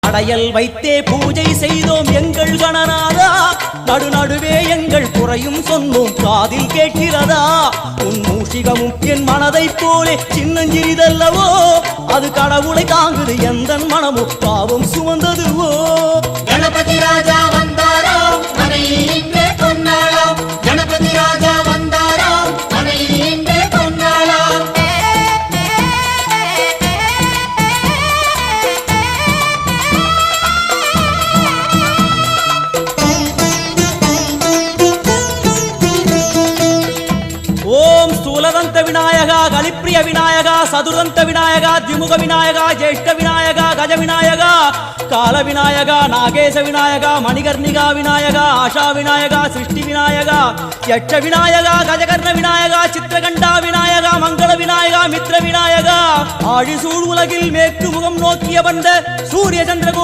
படையல் வைத்தே பூஜை செய்தோம் எங்கள் கணநாதா நடுநடுவே எங்கள் குறையும் சொன்னோம் காதில் கேட்கிறதா உன் மூஷிகமும் என் மனதைப் போலே சின்னஞ்சிறிதல்லவோ அது கடவுளை தாங்குது எந்த மனமும் பாவம் சுமந்ததுவோ கணபதி ராஜா வந்தாரோ மனையில் இன்றே பொன்னாளோ கணபதி ராஜா வந்தாரோ மனையில் இன்றே பொன்னாளோ ஓம் ஸ்தூலதந்த விநாயகா கலிப்பிரிய விநாயகா சதுரந்த விநாயகா திமுக விநாயகா ஜேஷ்ட விநாயகா கஜ விநாயகா கால விநாயகா நாகேச விநாயகா மணிகர்ணிகா விநாயகா ஆஷா விநாயகா சிருஷ்டி விநாயகா யட்ச விநாயகா கஜகர்ண விநாயகா சித்திரகண்டா விநாயகா மங்கள விநாயகா மித்ர விநாயகா ஆழிசூழ் உலகில் மேற்கு முகம் நோக்கிய வந்த சூரிய சந்திர